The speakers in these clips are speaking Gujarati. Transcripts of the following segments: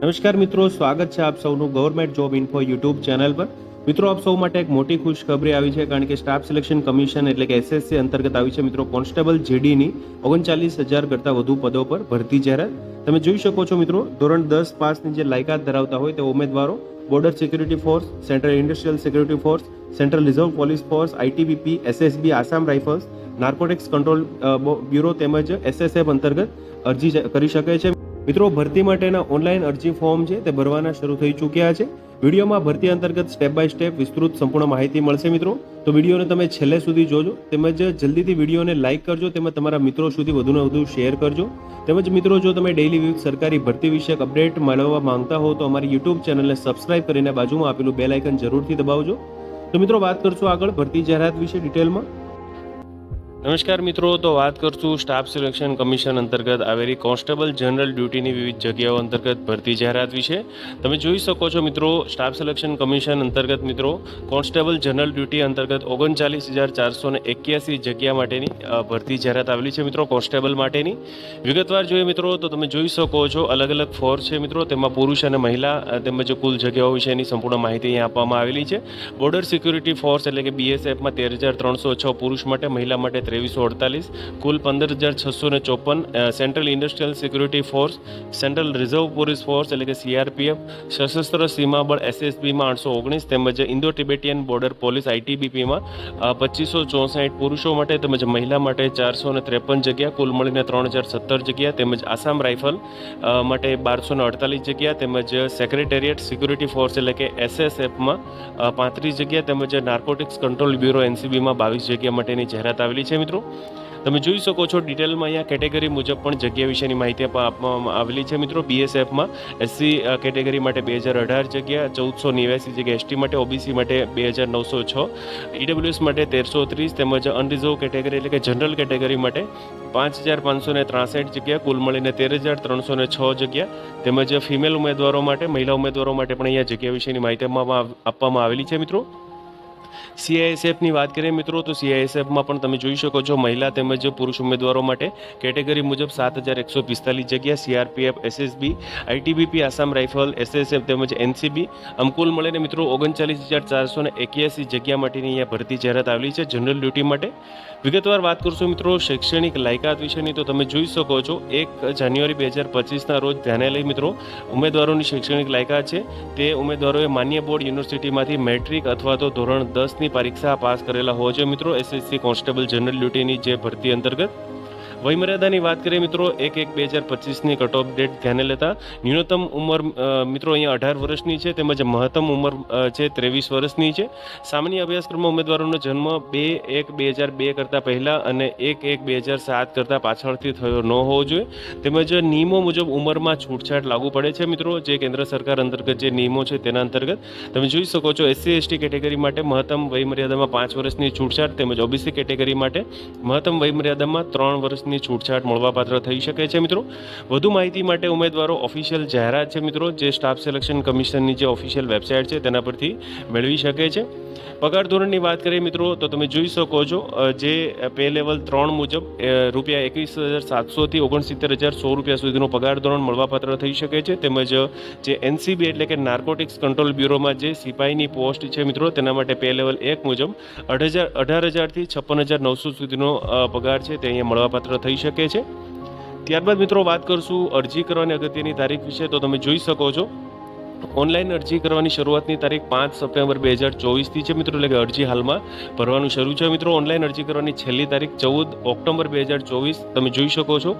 નમસ્કાર મિત્રો, સ્વાગત છે આપ સૌનું government job info YouTube channel પર। મિત્રો, આપ સૌ માટે એક મોટી ખુશખબરી આવી છે, કારણ કે સ્ટાફ સિલેક્શન કમિશન એટલે કે એસએસસી અંતર્ગત આવી છે મિત્રો કોન્સ્ટેબલ જીડીની 39,000 કરતાં વધુ પદો પર ભરતી જાહેરાત। તમે જોઈ શકો છો મિત્રો, ધોરણ 10 પાસની જે લાયકાત ધરાવતા હોય તે ઉમેદવારો border security force, central industrial security force, central reserve police force, ITBP, SSB, Assam rifles, narcotics control bureau તેમજ એસએસએફ અંતર્ગત અરજી કરી શકે છે। મિત્રો, ભરતી માટેના ઓનલાઈન અરજી ફોર્મ છે તે ભરવાના શરૂ થઈ ચૂક્યા છે। વિડીયોમાં ભરતી અંતર્ગત સ્ટેપ બાય સ્ટેપ વિસ્તૃત સંપૂર્ણ માહિતી મળશે મિત્રો, તો વિડીયોને તમે છેલ્લે સુધી જોજો, તેમજ જલ્દીથી વિડીયોને લાઇક કરજો, તેમજ તમારા મિત્રો સુધી વધુને વધુ શેર કરજો। તેમજ મિત્રો, જો તમે ડેઇલી વિવિધ સરકારી ભરતી વિષયક અપડેટ મેળવવા માંગતા હો તો અમારી યુટ્યુબ ચેનલને સબસ્ક્રાઇબ કરીને બાજુમાં આપેલું બેલ આઇકન જરૂરથી દબાવજો। તો મિત્રો, વાત કરશું આગળ ભરતી જાહેરાત વિશે ડિટેલમાં। નમસ્કાર મિત્રો, તો વાત કરશું સ્ટાફ સિલેક્શન કમિશન અંતર્ગત આવેલી કોન્સ્ટેબલ જનરલ ડ્યુટીની વિવિધ જગ્યાઓ અંતર્ગત ભરતી જાહેરાત વિશે। તમે જોઈ શકો છો મિત્રો, સ્ટાફ સિલેક્શન કમિશન અંતર્ગત મિત્રો કોન્સ્ટેબલ જનરલ ડ્યુટી અંતર્ગત 39,481 જગ્યા માટેની ભરતી જાહેરાત આવેલી છે મિત્રો કોન્સ્ટેબલ માટેની। વિગતવાર જોઈએ મિત્રો તો તમે જોઈ શકો છો અલગ અલગ ફોર્સ છે મિત્રો, તેમાં પુરુષ અને મહિલા તેમજ કુલ જગ્યાઓ વિશેની સંપૂર્ણ માહિતી અહીં આપવામાં આવેલી છે। બોર્ડર સિક્યુરિટી ફોર્સ એટલે કે બીએસએફમાં 13,306 પુરુષ માટે, મહિલા માટે 2348, કુલ 15,654। Central industrial security force, central reserve police force એટલે કે સીઆરપીએફ, સશસ્ત્ર સીમા બળ એસએસબીમાં 819 તેમજ ઇન્ડો ટિબેટિયન બોર્ડર પોલીસ આઈટીબીપીમાં 2564 પુરુષો માટે તેમજ મહિલા માટે 453 જગ્યા, કુલ મળીને 3,017 જગ્યા। તેમજ આસામ રાઇફલ માટે 1,248 જગ્યા, તેમજ સેક્રેટેરિયેટ સિક્યુરિટી ફોર્સ એટલે કે એસએસએફમાં 35 જગ્યા, તેમજ નાર્કોટિક્સ કંટ્રોલ બ્યુરો એનસીબીમાં 22 જગ્યા માટેની જાહેરાત આવેલી છે મિત્રો। તમે જોઈ શકો છો ડિટેલમાં અહીંયા કેટેગરી મુજબ પણ જગ્યા વિશેની માહિતી આપવામાં આવેલી છે મિત્રો। બીએસએફમાં એસસી કેટેગરી માટે 2,018 જગ્યા, 1,489 જગ્યા, એસટી માટે ઓબીસી માટે 2,906, ઈડબ્લ્યુએસ માટે 1,330 તેમજ અનરિઝર્વ કેટેગરી એટલે કે જનરલ કેટેગરી માટે 5,563 જગ્યા, કુલ મળીને 13,306 જગ્યા, તેમજ ફિમેલ ઉમેદવારો માટે, મહિલા ઉમેદવારો માટે પણ અહીંયા જગ્યા વિશેની માહિતી આપવામાં આવેલી છે મિત્રો। સીઆઈએસએફની વાત કરીએ મિત્રો તો સીઆઈએસએફમાં પણ તમે જોઈ શકો છો મહિલા તેમજ પુરુષ ઉમેદવારો માટે કેટેગરી મુજબ 7,145 જગ્યા, CRPF, SSB, ITBP, Assam rifle, SSF તેમજ એનસીબી, આમ કુલ મળીને મિત્રો 39,481 જગ્યા માટેની અહીંયા ભરતી જાહેરાત આવેલી છે જનરલ ડ્યુટી માટે। વિગતવાર વાત કરશું મિત્રો શૈક્ષણિક લાયકાત વિશેની, તો તમે જોઈ શકો છો 1 જાન્યુઆરી 2025ના રોજ ધ્યાને લઈ મિત્રો ઉમેદવારોની શૈક્ષણિક લાયકાત છે તે ઉમેદવારોએ માન્ય બોર્ડ યુનિવર્સિટીમાંથી મેટ્રિક અથવા તો ધોરણ 10ની પરીક્ષા પાસ કરેલા હોવા જોઈએ મિત્રો એસએસસી કોન્સ્ટેબલ જનરલ ડ્યુટીની જે ભરતી અંતર્ગત। વયમર્યાદાની વાત કરીએ મિત્રો 1/1/2025ની કટ ઓફ ડેટ ધ્યાને લેતા ન્યૂનતમ ઉંમર મિત્રો અહીંયા 18 વર્ષની છે, તેમજ મહત્તમ ઉંમર છે 23 વર્ષની છે। સામાન્ય અભ્યાસક્રમમાં ઉમેદવારોનો જન્મ 2/1/2002 કરતાં પહેલાં અને 1/1/2007 કરતાં પાછળથી થયો ન હોવો જોઈએ, તેમજ નિયમો મુજબ ઉંમરમાં છૂટછાટ લાગુ પડે છે મિત્રો, જે કેન્દ્ર સરકાર અંતર્ગત જે નિયમો છે તેના અંતર્ગત તમે જોઈ શકો છો એસસી એસટી કેટેગરી માટે મહત્તમ વયમર્યાદામાં 5 વર્ષની છૂટછાટ, તેમજ ઓબીસી કેટેગરી માટે મહત્તમ વયમર્યાદામાં 3 વર્ષની છૂટછાટ મળવાપાત્ર થઈ શકે છે મિત્રો। વધુ માહિતી માટે ઉમેદવારો ઓફિશિયલ જાહેરાત છે મિત્રો જે સ્ટાફ સિલેક્શન કમિશનની જે ઓફિશિયલ વેબસાઇટ છે તેના પરથી મેળવી શકે છે। પગાર ધોરણની વાત કરીએ મિત્રો તો તમે જોઈ શકો છો જે પે લેવલ 3 મુજબ રૂપિયા 21,700 થી 69,100 રૂપિયા સુધીનો પગાર ધોરણ મળવાપાત્ર થઈ શકે છે, તેમજ જે એનસીબી એટલે કે નાર્કોટિક્સ કંટ્રોલ બ્યુરોમાં જે સિપાહીની પોસ્ટ છે મિત્રો તેના માટે પે લેવલ 1 મુજબ 18,000 થી 56,900 સુધીનો પગાર છે તે અહીંયા મળવાપાત્ર થઈ શકે છે। ત્યારબાદ મિત્રો વાત કરશું અરજી કરવાની અગત્યની તારીખ વિશે, તો તમે જોઈ શકો છો ઓનલાઈન અરજી કરવાની શરૂઆતની તારીખ 5 સપ્ટેમ્બર 2024થી છે મિત્રો, એટલે કે અરજી હાલમાં ભરવાનું શરૂ છે મિત્રો। ઓનલાઈન અરજી કરવાની છેલ્લી તારીખ 14 ઓક્ટોબર 2024 તમે જોઈ શકો છો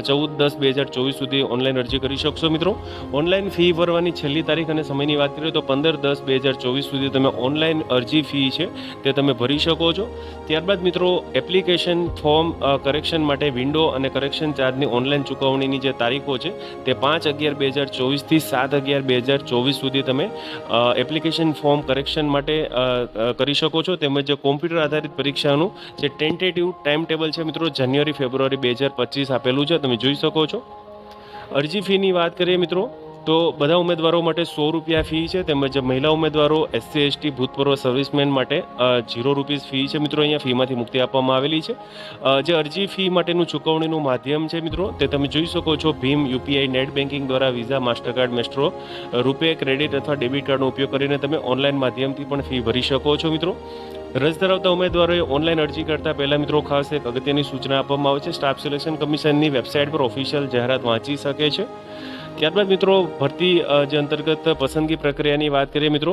14/10/2024 સુધી ઓનલાઈન અરજી કરી શકશો મિત્રો। ઓનલાઈન ફી ભરવાની છેલ્લી તારીખ અને સમયની વાત કરીએ તો 15/10/2024 સુધી તમે ઓનલાઈન અરજી ફી છે તે તમે ભરી શકો છો। ત્યારબાદ મિત્રો એપ્લિકેશન ફોર્મ કરેક્શન માટે વિન્ડો અને કરેક્શન ચાર્જની ઓનલાઈન ચૂકવણીની જે તારીખો છે તે 5/11/2024 થી 7/11/2024 સુધી તમે એપ્લિકેશન ફોર્મ કરેક્શન માટે કરી શકો છો, તેમજ કોમ્પ્યુટર આધારિત પરીક્ષાનું જે ટેન્ટેટિવ ટાઈમ ટેબલ છે મિત્રો જાન્યુઆરી ફેબ્રુઆરી 2025 આપેલું છે, તમે જોઈ શકો છો। અરજી ફીની વાત કરીએ મિત્રો તો બધા ઉમેદવારો માટે 100 રૂપિયા ફી છે, તેમજ મહિલા ઉમેદવારો SC ST ભૂતપૂર્વ સર્વિસમેન માટે 0 રૂપીસ ફી છે મિત્રો. અહીંયા ફીમાંથી મુક્તિ આપવામાં આવેલી છે. જે અરજી ફી માટેનું ચૂકવણીનું માધ્યમ છે મિત્રો, તે તમે જોઈ શકો છો. ભીમ, UPI, નેટ બેન્કિંગ દ્વારા વિઝા, માસ્ટરકાર્ડ, મેસ્ટ્રો, રૂપે, ક્રેડિટ અથવા ડેબિટ કાર્ડનો ઉપયોગ કરીને તમે ઓનલાઈન માધ્યમથી પણ ફી ભરી શકો છો મિત્રો. રસ ધરાવતા ઉમેદવારોએ ઓનલાઈન અરજી કરતા પહેલા મિત્રો ખાસ એક અગત્યની સૂચના આપવામાં આવે છે. સ્ટાફ સિલેક્શન કમિશનની વેબસાઇટ પર ઓફિશિયલ જાહેરાત વાંચી શકે છે. ત્યારબાદ મિત્રો ભરતી જે અંતર્ગત પસંદગી પ્રક્રિયાની વાત કરીએ મિત્રો,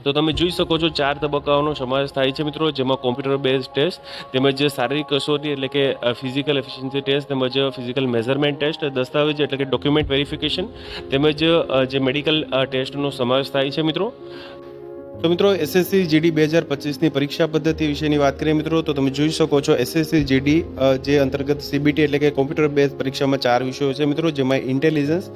તો તમે જોઈ શકો છો 4 તબક્કાઓનો સમાવેશ થાય છે મિત્રો, જેમાં કોમ્પ્યુટર બેઝ ટેસ્ટ, તેમજ શારીરિક કસોટી એટલે કે ફિઝિકલ એફિશિયન્સી ટેસ્ટ, તેમજ ફિઝિકલ મેઝરમેન્ટ ટેસ્ટ, દસ્તાવેજ એટલે કે ડોક્યુમેન્ટ વેરિફિકેશન, તેમજ જે મેડિકલ ટેસ્ટનો સમાવેશ થાય છે મિત્રો. તો મિત્રો SSC GD 2025ની પરીક્ષા પદ્ધતિ વિશેની વાત કરીએ મિત્રો, તો તમે જોઈ શકો છો SSC GD જે અંતર્ગત CBT એટલે કે કોમ્પ્યુટર બેઝ પરીક્ષામાં 4 વિષયો છે મિત્રો, જેમાં intelligence,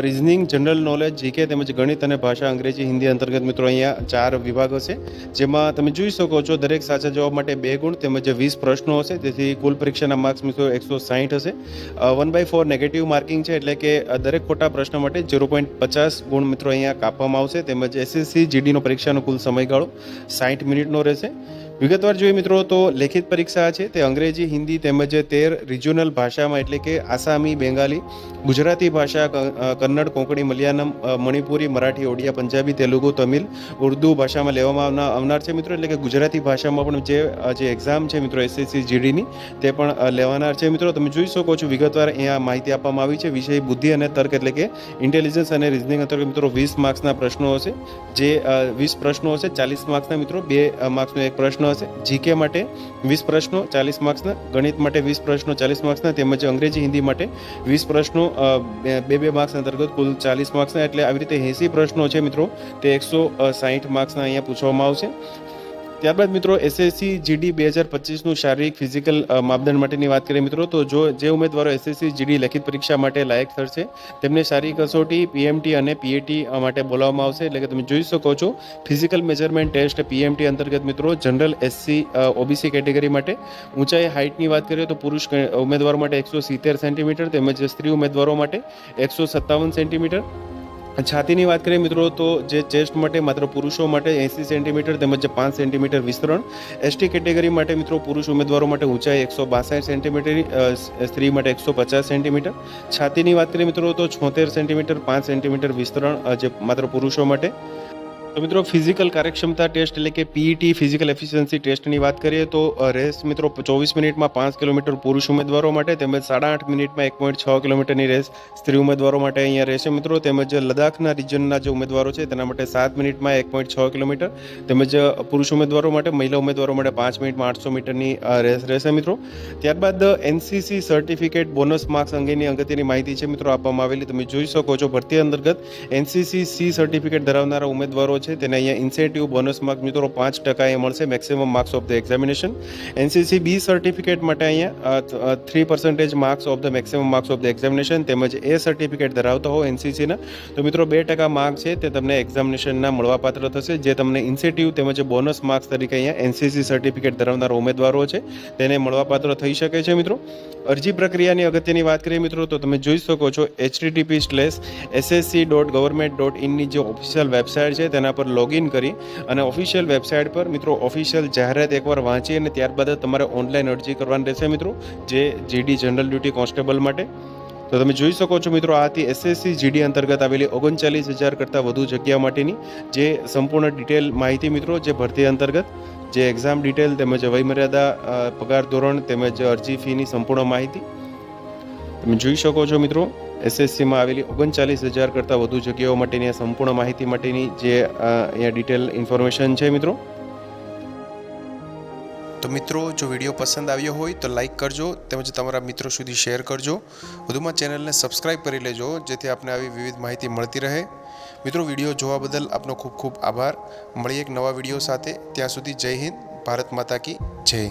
reasoning, general knowledge, GK તેમજ ગણિત અને ભાષા અંગ્રેજી હિન્દી અંતર્ગત મિત્રો અહીંયા 4 વિભાગો છે, જેમાં તમે જોઈ શકો છો દરેક સાચા જવાબ માટે 2 ગુણ તેમજ 20 પ્રશ્નો હશે, તેથી કુલ પરીક્ષાના માર્ક્સ મિત્રો 160 હશે. 1/4 નેગેટિવ માર્કિંગ છે, એટલે કે દરેક ખોટા પ્રશ્ન માટે 0.50 ગુણ મિત્રો અહીંયા કાપવામાં આવશે. તેમજ SSC GD નો પરીક્ષા કુલ સમયગાળો 60 મિનિટનો રહેશે. વિગતવાર જોઈએ મિત્રો, તો લેખિત પરીક્ષા છે તે અંગ્રેજી, હિન્દી તેમજ 13 રિજિયોનલ ભાષામાં એટલે કે આસામી, બેંગાલી, ગુજરાતી ભાષા, કન્નડ, કોંકણી, મલયાલમ, મણિપુરી, મરાઠી, ઓડિયા, પંજાબી, તેલુગુ, તમિલ, ઉર્દુ ભાષામાં લેવામાં આવનાર છે મિત્રો. એટલે કે ગુજરાતી ભાષામાં પણ જે એક્ઝામ છે મિત્રો SSC GDની તે પણ લેવાનાર છે મિત્રો. તમે જોઈ શકો છો વિગતવાર અહીંયા માહિતી આપવામાં આવી છે. વિષય બુદ્ધિ અને તર્ક એટલે કે ઇન્ટેલિજન્સ અને રિઝનિંગ અંતર્ગત મિત્રો 20 માર્ક્સના પ્રશ્નો હશે, જે 20 પ્રશ્નો હશે, 40 માર્ક્સના મિત્રો, 2 માર્ક્સનો એક પ્રશ્ન હશે. GK માટે 20 પ્રશ્નો 40 માર્ક્સના, ગણિત માટે 20 પ્રશ્નો 40 માર્ક્સના, તેમજ અંગ્રેજી, હિન્દી માટે 20 પ્રશ્નો 2 માર્ક્સ અંતર્ગત કુલ 40 માર્ક્સના. એટલે આવી રીતે 80 પ્રશ્નો છે મિત્રો, તે 160 માર્ક્સના અહીંયા પૂછવામાં આવશે. ત્યારબાદ મિત્રો SSC GD 2025નું શારીરિક ફિઝિકલ માપદંડ માટેની વાત કરીએ મિત્રો, તો જે ઉમેદવારો SSC GD લેખિત પરીક્ષા માટે લાયક ઠરશે તેમને શારીરિક કસોટી, PMT અને PAT માટે બોલાવવામાં આવશે. એટલે કે તમે જોઈ શકો છો ફિઝિકલ મેજરમેન્ટ ટેસ્ટ PMT અંતર્ગત મિત્રો જનરલ, SC, OBC કેટેગરી માટે ઊંચાઈ હાઇટની વાત કરીએ તો પુરુષ ઉમેદવારો માટે 170 સેન્ટીમીટર તેમજ સ્ત્રી ઉમેદવારો માટે 157 સેન્ટીમીટર. છાતીની વાત કરીએ મિત્રો, તો જે ચેસ્ટ માટે માત્ર પુરુષો માટે 80 સેન્ટીમીટર તેમજ 5 સેન્ટીમીટર વિસ્તરણ. ST કેટેગરી માટે મિત્રો પુરુષ ઉમેદવારો માટે ઊંચાઈ 162 સેન્ટીમીટર, સ્ત્રી માટે 150 સેન્ટીમીટર. છાતીની વાત કરીએ મિત્રો, તો 76 સેન્ટીમીટર 5 સેન્ટીમીટર વિસ્તરણ જે માત્ર પુરુષો માટે. તો મિત્રો ફિઝિકલ કાર્યક્ષમતા ટેસ્ટ એટલે કે PET ફિઝિકલ એફિશિયન્સી ટેસ્ટની વાત કરીએ તો રેસ મિત્રો 24 મિનિટમાં 5 કિલોમીટર પુરુષ ઉમેદવારો માટે તેમજ 8.5 મિનિટમાં 1.6 કિલોમીટરની રેસ સ્ત્રી ઉમેદવારો માટે અહીંયા રહેશે મિત્રો. તેમજ લદ્દાખના રિજનના જે ઉમેદવારો છે તેના માટે 7 મિનિટમાં 1.6 કિલોમીટર તેમજ પુરુષ ઉમેદવારો માટે, મહિલા ઉમેદવારો માટે 5 મિનિટમાં 800 મીટરની રેસ રહેશે મિત્રો. ત્યારબાદ NCC સર્ટિફિકેટ બોનસ માર્ક્સ અંગેની અગત્યની માહિતી છે મિત્રો આપવામાં આવેલી. તમે જોઈ શકો છો ભરતી અંતર્ગત NCC C સર્ટિફિકેટ ધરાવનારા ઉમેદવારો છે તેને અહીંયા ઇન્સેન્ટિવ બોનસ માર્ક મિત્રો 5% મળશે, maximum marks of the examination. NCC B certificate માટે અહીંયા 3% marks of the maximum marks of the examination. તેમજ A સર્ટિફિકેટ ધરાવતા હો NCCના તો મિત્રો 2% માર્ક છે તે તમને એક્ઝામિનેશનના મળવાપાત્ર થશે, જે તમને ઇન્સેન્ટિવ તેમજ બોનસ માર્ક્સ તરીકે અહીંયા NCC સર્ટિફિકેટ ધરાવનારા ઉમેદવારો છે તેને મળવાપાત્ર થઈ શકે છે મિત્રો. અરજી પ્રક્રિયાની અગત્યની વાત કરીએ મિત્રો, તો તમે જોઈ શકો છો http://ssc.government.in ની જે ઓફિશિયલ વેબસાઇટ છે તેના પર લોગિન કરી અને ઓફિશિયલ વેબસાઇટ પર મિત્રો ઓફિશિયલ જાહેરાત એકવાર વાંચી અને ત્યારબાદ તમારે ઓનલાઈન અરજી કરવાની રહેશે મિત્રો, જે GD જનરલ ડ્યુટી કોન્સ્ટેબલ માટે. તો તમે જોઈ શકો છો મિત્રો આ હતી SSC GD અંતર્ગત આવેલી 39,000 કરતાં વધુ જગ્યા માટેની જે સંપૂર્ણ ડિટેલ માહિતી મિત્રો, જે ભરતી અંતર્ગત જે એક્ઝામ ડિટેલ તેમજ વયમર્યાદા, પગાર ધોરણ તેમજ અરજી ફીની સંપૂર્ણ માહિતી તમે જોઈ શકો છો મિત્રો. SSCમાં આવેલી 39,000 કરતાં વધુ જગ્યાઓ માટેની આ સંપૂર્ણ માહિતી માટેની જે અહીંયા ડિટેલ ઇન્ફોર્મેશન છે મિત્રો. તો મિત્રો જો વિડીયો પસંદ આવ્યો હોય તો લાઇક કરજો તેમજ તમારા મિત્રો સુધી શેર કરજો. વધુમાં ચેનલને સબસ્ક્રાઈબ કરી લેજો જેથી આપને આવી વિવિધ માહિતી મળતી રહે. મિત્રો વિડીયો જોવા બદલ આપનો ખૂબ ખૂબ આભાર. મળીએ એક નવા વિડીયો સાથે. ત્યાં સુધી જય હિન્દ, ભારત માતા કી જય.